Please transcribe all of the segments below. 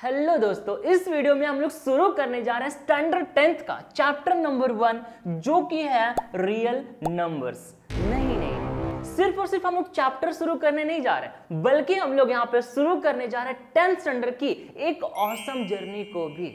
Hello दोस्तों, इस video में हम लोग शुरू करने जा रहे हैं स्टैंडर्ड 10th का चैप्टर नंबर 1 जो कि है रियल नंबर्स। नहीं, सिर्फ और सिर्फ हम लोग चैप्टर शुरू करने नहीं जा रहे बल्कि हम लोग यहाँ पे शुरू करने जा रहे हैं 10th स्टैंडर्ड की एक ऑसम जर्नी को भी।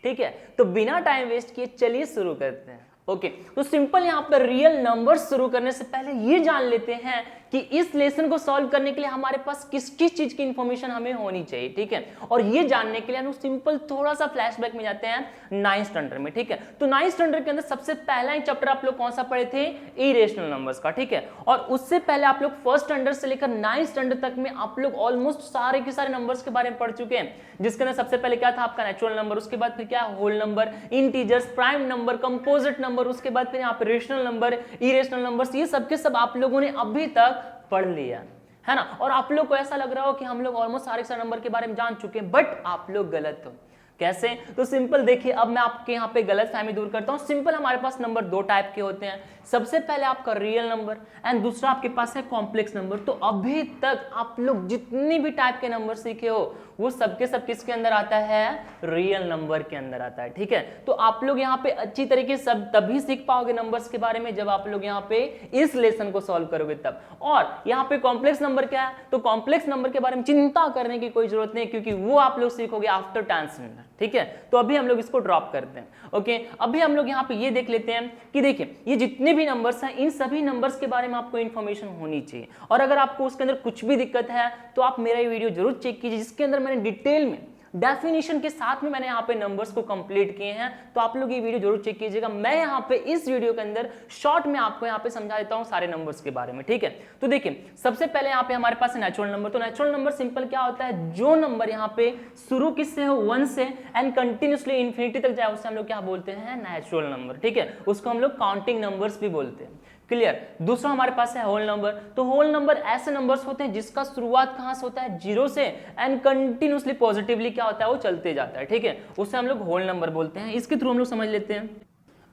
ठीक है, तो बिना टाइम वेस्ट किए चलिए शुरू करते हैं। ओके, तो सिंपल यहाँ पर रियल नंबर्स शुरू करने से पहले ये जान लेते हैं कि इस लेसन को सॉल्व करने के लिए हमारे पास किस किस चीज की इंफॉर्मेशन हमें होनी चाहिए। ठीक है, और ये जानने के लिए हम सिंपल थोड़ा सा फ्लैशबैक में जाते हैं 9th स्टैंडर्ड में। ठीक है, तो 9th स्टैंडर्ड के अंदर सबसे पहला ही चैप्टर आप लोग कौन सा पढ़े थे? इरेशनल नंबर्स का। ठीक है, और उससे पहले आप लोग 1st स्टैंडर्ड से लेकर 9th स्टैंडर्ड तक में आप लोग ऑलमोस्ट सारे के सारे नंबर्स के बारे में पढ़ चुके हैं, जिसके अंदर सबसे पहले क्या था आपका नेचुरल नंबर, उसके बाद फिर क्या whole number, integers, prime number, composite number, उसके बाद फिर यहाँ पे रेशनल नंबर, इरेशनल नंबर्स। ये सब के सब आप लोगों ने अभी तक पढ़ लिया है ना। और आप लोग को ऐसा लग रहा हो कि हम लोग ऑलमोस्ट सारे नंबर के बारे में जान चुके हैं, बट आप लोग गलत हो। कैसे? तो सिंपल देखिए, अब मैं आपके यहाँ पे गलत फहमी दूर करता हूँ। सिंपल हमारे पास नंबर दो टाइप के होते हैं। सबसे पहले आपका रियल नंबर एंड दूसरा आपके पास है कॉम्प्लेक्स नंबर। तो अभी तक आप लोग जितनी भी टाइप के नंबर सीखे हो वो सबके सब किसके अंदर आता है? रियल नंबर के अंदर आता है। ठीक है, तो आप लोग यहाँ पे अच्छी तरीके से सब तभी सीख पाओगे नंबर्स के बारे में जब आप लोग यहाँ पे इस लेसन को सॉल्व करोगे तब। और यहाँ पे कॉम्प्लेक्स नंबर क्या है? तो कॉम्प्लेक्स नंबर के बारे में चिंता करने की कोई जरूरत नहीं, क्योंकि वो आप लोग सीखोगे आफ्टर 10th स्टैंडर्ड। ठीक है, तो अभी हम लोग इसको ड्रॉप करते हैं। ओके, अभी हम लोग यहाँ पे ये देख लेते हैं कि देखिए ये जितने भी नंबर्स हैं इन सभी नंबर्स के बारे में आपको इंफॉर्मेशन होनी चाहिए। और अगर आपको उसके अंदर कुछ भी दिक्कत है तो आप मेरा ये वीडियो जरूर चेक कीजिए, जिसके अंदर मैंने डिटेल में डेफिनेशन के साथ में मैंने यहाँ पे नंबर्स को कंप्लीट किए हैं। तो आप लोग ये वीडियो जरूर चेक कीजिएगा। मैं यहाँ पे इस वीडियो के अंदर शॉर्ट में आपको यहाँ पे समझा देता हूँ सारे नंबर्स के बारे में। ठीक है, तो देखिए सबसे पहले यहाँ पे हमारे पास है नेचुरल नंबर। तो नेचुरल नंबर सिंपल क्या होता है? जो नंबर यहाँ पे शुरू किससे हो? 1 से एंड कंटिन्यूसली इंफिनिटी तक जाए उसे हम लोग क्या बोलते हैं? Natural number. ठीक है, उसको हम लोग काउंटिंग नंबर्स भी बोलते हैं। क्लियर? दूसरा हमारे पास है होल नंबर। तो होल नंबर ऐसे नंबर्स होते हैं जिसका शुरुआत कहां से होता है? 0 से एंड कंटिन्यूसली पॉजिटिवली क्या होता है? वो चलते जाता है। ठीक है, उसे हम लोग होल नंबर बोलते हैं। इसके थ्रू हम लोग समझ लेते हैं।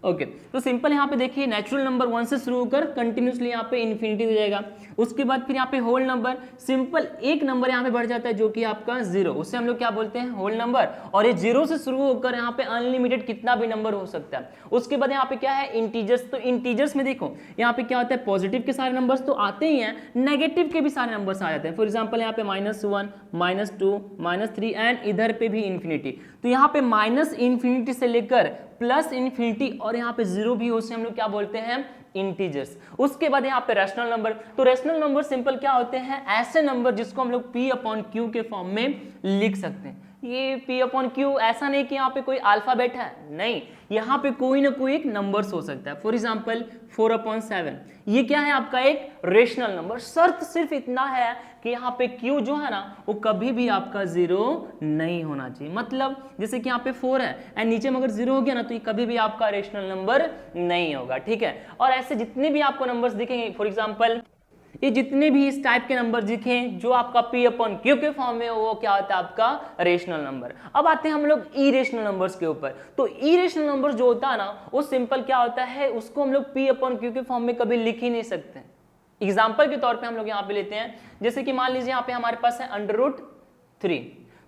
ओके, तो सिंपल यहाँ पे देखिए नेचुरल नंबर 1 से शुरू होकर कंटिन्यूसली यहाँ पे इन्फिनिटी हो जाएगा। उसके बाद फिर यहाँ पे होल नंबर, सिंपल एक नंबर यहाँ पे बढ़ जाता है जो कि आपका 0, उससे हम लोग क्या बोलते हैं? Whole number. और ये 0 से शुरू होकर यहाँ पे अनलिमिटेड कितना भी नंबर हो सकता है। उसके बाद यहाँ पे क्या है? इंटीजर्स। तो इंटीजर्स में देखो यहाँ पे क्या होता है? पॉजिटिव के सारे नंबर्स तो आते ही हैं, नेगेटिव के भी सारे नंबर्स आ जाते हैं। फॉर एग्जाम्पल यहाँ पे -1, -2, -3 एंड इधर पे भी इन्फिनिटी। तो यहाँ पे माइनस इन्फिनिटी से लेकर प्लस इन्फिनिटी और यहाँ पे 0 भी, उसे हम लोग क्या बोलते हैं? इंटीजर्स। उसके बाद यहाँ पे रैशनल नंबर। तो रैशनल नंबर सिंपल क्या होते हैं? ऐसे नंबर जिसको हम लोग P/Q के फॉर्म में लिख सकते हैं। ये P/Q ऐसा नहीं कि यहाँ पे कोई अल्फाबेट है, नहीं, यहाँ पे कोई ना कोई एक नंबर्स हो सकता है। फॉर एग्जाम्पल 4/7, ये क्या है? आपका एक रेशनल नंबर। शर्त सिर्फ इतना है कि यहाँ पे Q जो है ना वो कभी भी आपका 0 नहीं होना चाहिए। मतलब जैसे कि यहाँ पे 4 है एंड नीचे में अगर 0 हो गया ना तो ये कभी भी आपका रेशनल नंबर नहीं होगा। ठीक है, और ऐसे जितने भी आपको नंबर्स दिखेंगे, फॉर एग्जाम्पल ये जितने भी इस टाइप के नंबर दिखें जो आपका P/Q के फॉर्म में वो क्या होता है? आपका रेशनल नंबर। अब आते हैं हम लोग इरेशनल नंबर्स के ऊपर। तो इरेशनल नंबर जो होता है ना वो सिंपल क्या होता है? उसको हम लोग P/Q के फॉर्म में कभी लिख ही नहीं सकते। एग्जाम्पल के तौर पे हम लोग यहाँ पे लेते हैं, जैसे कि मान लीजिए यहाँ पे हमारे पास है √3।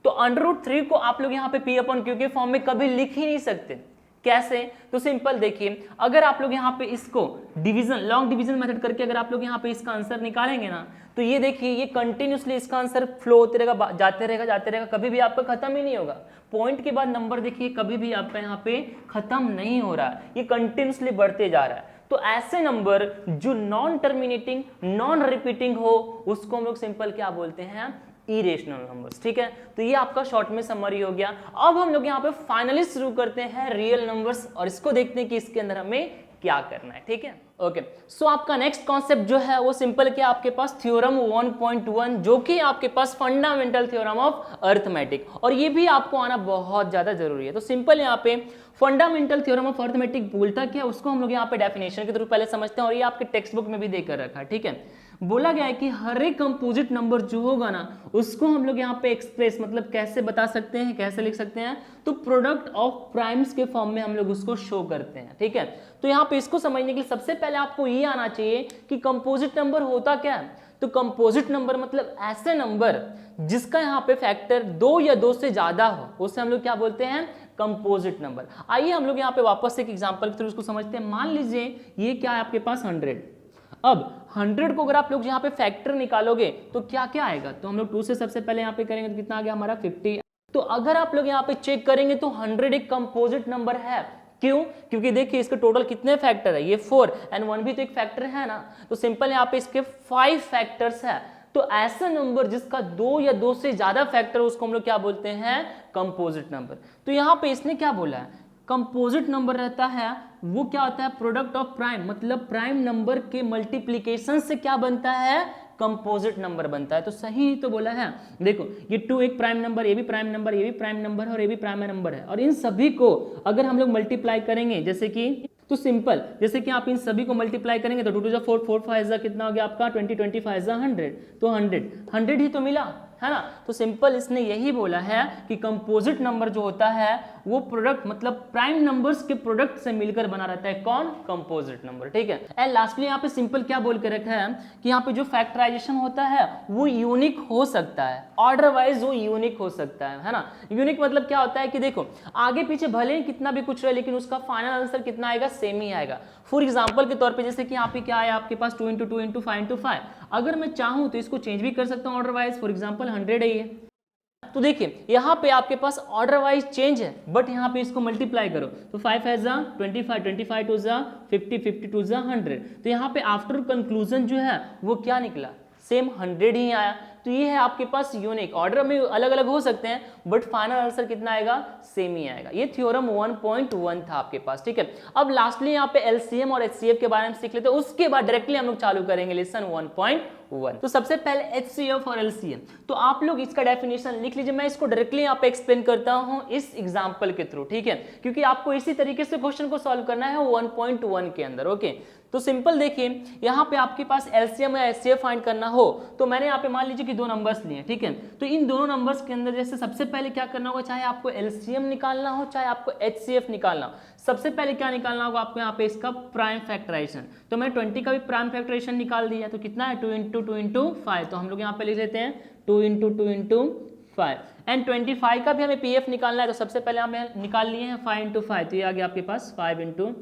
तो √3 को आप लोग यहाँ पे P/Q के फॉर्म में कभी लिख ही नहीं सकते। कैसे? तो सिंपल देखिए, अगर आप लोग यहाँ पे इसको डिवीजन, लॉन्ग डिवीजन मेथड करके अगर आप लोग यहाँ पे इसका आंसर निकालेंगे ना तो ये देखिए ये कंटिन्यूसली इसका आंसर फ्लो होते रहेगा, जाते रहेगा, कभी भी आपका खत्म ही नहीं होगा। पॉइंट के बाद नंबर देखिए कभी भी आपका यहाँ पे खत्म नहीं हो रहा है, ये कंटिन्यूसली बढ़ते जा रहा है। तो ऐसे नंबर जो नॉन टर्मिनेटिंग, नॉन रिपीटिंग हो उसको हम लोग सिंपल क्या बोलते हैं? Irrational numbers. ठीक है, तो ये आपका शॉर्ट में समरी हो गया। अब हम लोग यहाँ पे फाइनली शुरू करते हैं रियल नंबर्स और इसको देखते हैं कि इसके अंदर हमें क्या करना है। ठीक है, ओके, सो आपका नेक्स्ट कॉन्सेप्ट जो है वो सिंपल क्या आपके पास? थ्योरम 1.1 जो कि आपके पास फंडामेंटल थ्योरम ऑफ अर्थमेटिक, और ये भी आपको आना बहुत ज्यादा जरूरी है। तो सिंपल यहाँ पे फंडामेंटल थ्योरम ऑफ अर्थमेटिक बोलता क्या, उसको हम लोग यहाँ पे डेफिनेशन के थ्रू पहले समझते हैं, और ये आपके टेक्स्ट बुक में भी देकर रखा है। ठीक है, बोला गया है कि हर एक कंपोजिट नंबर जो होगा ना उसको हम लोग यहाँ पे एक्सप्रेस मतलब कैसे बता सकते हैं, कैसे लिख सकते हैं? तो प्रोडक्ट ऑफ प्राइम्स के फॉर्म में हम लोग उसको शो करते हैं। ठीक है, तो यहाँ पे इसको समझने के लिए सबसे पहले आपको ये आना चाहिए कि कंपोजिट नंबर होता क्या है। तो कंपोजिट नंबर मतलब ऐसे नंबर जिसका यहाँ पे फैक्टर 2 या 2 से ज्यादा हो, उसे हम लोग क्या बोलते हैं, कंपोजिट नंबर। आइए हम लोग यहाँ पे वापस एक एग्जांपल के थ्रू इसको समझते हैं। मान लीजिए ये क्या है आपके पास 100। अब 100 को अगर आप लोग यहाँ पे फैक्टर निकालोगे तो क्या क्या आएगा, तो हम लोग 2 से सबसे पहले यहाँ पे करेंगे तो कितना आ गया हमारा 50। तो अगर आप लोग यहाँ पे चेक करेंगे तो 100 एक कंपोजिट नंबर है। क्यों? क्योंकि देखिए इसके टोटल कितने फैक्टर है, ये 4 एंड 1 भी तो एक फैक्टर है ना, तो सिंपल यहाँ पे इसके 5 फैक्टर्स है। तो ऐसा नंबर जिसका 2 या 2 से ज्यादा फैक्टर उसको हम लोग क्या बोलते हैं, कंपोजिट नंबर। तो यहाँ पे इसने क्या बोला है, कंपोजिट नंबर रहता है वो क्या होता है, प्रोडक्ट ऑफ प्राइम, मतलब प्राइम नंबर के मल्टीप्लीकेशन से क्या बनता है, कंपोजिट नंबर बनता है। तो सही तो बोला है। देखो ये 2 एक प्राइम नंबर, ये भी प्राइम नंबर, ये भी प्राइम नंबर है और ये भी प्राइम नंबर है, और इन सभी को अगर हम लोग मल्टीप्लाई करेंगे जैसे कि, तो सिंपल जैसे कि आप इन सभी को मल्टीप्लाई करेंगे तो 2 2 4 4 5 कितना हो गया आपका 20 20 5 100, तो 100 ही तो मिला है ना। तो सिंपल इसने यही बोला है कि कंपोजिट नंबर जो होता है वो प्रोडक्ट मतलब प्राइम नंबर्स के प्रोडक्ट से मिलकर बना रहता है, कौन, कंपोजिट नंबर, ठीक है। एंड लास्टली यहाँ पे सिंपल क्या बोल के रखा है कि यहाँ पे जो फैक्टराइजेशन होता है वो यूनिक हो सकता है, ऑर्डर वाइज वो यूनिक हो सकता है ना। यूनिक मतलब क्या होता है कि देखो आगे पीछे भले ही कितना भी कुछ रहे लेकिन उसका फाइनल आंसर कितना आएगा, सेम ही आएगा। फॉर एग्जाम्पल के तौर पे जैसे कि यहाँ पे क्या है आपके पास 2 × 2 × 5 × 5, अगर मैं चाहूँ तो इसको चेंज भी कर सकता हूँ ऑर्डर वाइज। फॉर एग्जाम्पल 100 है ये, तो देखिए यहाँ पे आपके पास ऑर्डर वाइज चेंज है, बट यहाँ पे इसको मल्टीप्लाई करो तो 5 है 25 25 टू 50 50 टू 100, तो यहाँ पे आफ्टर कंक्लूजन जो है वो क्या निकला, सेम 100 ही आया। तो ये है आपके पास यूनिक, ऑर्डर में अलग अलग हो सकते हैं बट फाइनल आंसर कितना आएगा, सेम ही आएगा। ये थ्योरम 1.1 था आपके पास, ठीक है। अब लास्टली यहाँ पे एलसीएम और एचसीएफ के बारे में सीख लेते हैं, उसके बाद डायरेक्टली हम लोग चालू करेंगे लेसन 1.1। तो सबसे पहले एचसीएफ और एलसीएम, तो आप लोग इसका डेफिनेशन लिख लीजिए, मैं इसको डायरेक्टली यहाँ पे एक्सप्लेन करता हूँ इस एग्जाम्पल के थ्रू, ठीक है, क्योंकि आपको इसी तरीके से क्वेश्चन को सॉल्व करना है 1.1 के अंदर, ओके। तो सिंपल देखिए यहाँ पे आपके पास एलसीएम या एचसीएफ फाइंड करना हो तो मैंने यहाँ पे मान लीजिए कि 2 नंबर्स लिए, ठीक है। तो इन दोनों नंबर्स के अंदर जैसे सबसे पहले क्या करना होगा, चाहे आपको एलसीएम निकालना हो चाहे आपको एचसीएफ निकालना हो, सबसे पहले क्या निकालना होगा आपको यहाँ पे इसका प्राइम फैक्टराइजेशन। तो मैंने 20 का भी प्राइम फैक्टराइजेशन निकाल दिया, तो कितना है 2 × 2 × 5, तो हम लोग यहाँ पे लिख लेते हैं 2 × 2 × 5। एंड 25 का भी हमें पीएफ निकालना है, तो सबसे पहले हमें निकाल लिए हैं 5 × 5, तो ये आ गया आपके पास 5 ×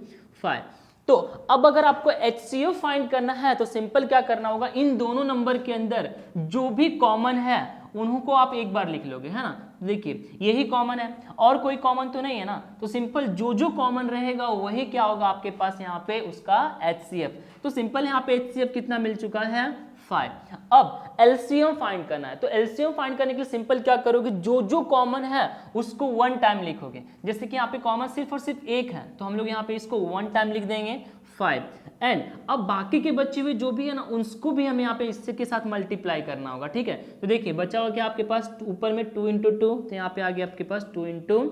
5। तो अब अगर आपको HCF फाइंड करना है तो सिंपल क्या करना होगा, इन दोनों नंबर के अंदर जो भी कॉमन है उनको आप एक बार लिख लोगे, है ना। देखिए यही कॉमन है और कोई कॉमन तो नहीं है ना, तो सिंपल जो जो कॉमन रहेगा वही क्या होगा आपके पास यहाँ पे उसका HCF। तो सिंपल यहाँ पे HCF कितना मिल चुका है 5। अब एलसीएम फाइंड करना है, तो एलसीएम फाइंड करने के लिए सिंपल क्या करोगे, जो जो कॉमन है उसको 1 टाइम लिखोगे। जैसे कि यहाँ पे कॉमन सिर्फ और सिर्फ एक है तो हम लोग यहाँ पे इसको 1 टाइम लिख देंगे 5। एंड अब बाकी के बचे हुए जो भी है ना उसको भी हमें यहाँ पे इससे के साथ मल्टीप्लाई करना होगा, ठीक है। तो देखिए बचा हुआ क्या आपके पास ऊपर में 2 × 2, तो यहाँ पे आ गया आपके पास 2 ×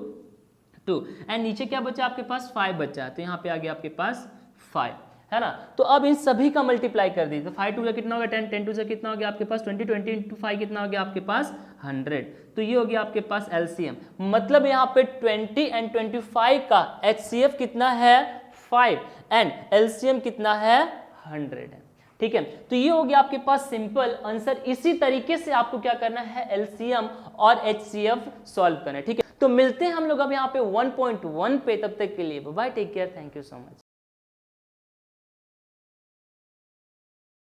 2 एंड नीचे क्या बचा आपके पास 5 बचा, तो यहाँ पे आ गया आपके पास 5, है ना। तो अब इन सभी का मल्टीप्लाई कर दीजिए, तो 5 2 कितना हो गया 10 10 2 कितना हो गया आपके पास 20 20 × 5 कितना हो गया आपके पास 100। तो ये हो गया आपके पास एलसीएम, मतलब यहाँ पे 20 एंड 25 का एचसीएफ कितना है 5 एंड एलसीएम कितना है 100 है, ठीक है। तो ये हो गया आपके पास सिंपल आंसर। इसी तरीके से आपको क्या करना है एलसीएम और एचसीएफ सॉल्व करना है, ठीक है। तो मिलते हैं हम लोग अब यहाँ पे 1.1 पे, तब तक के लिए bye, take care, thank you so much.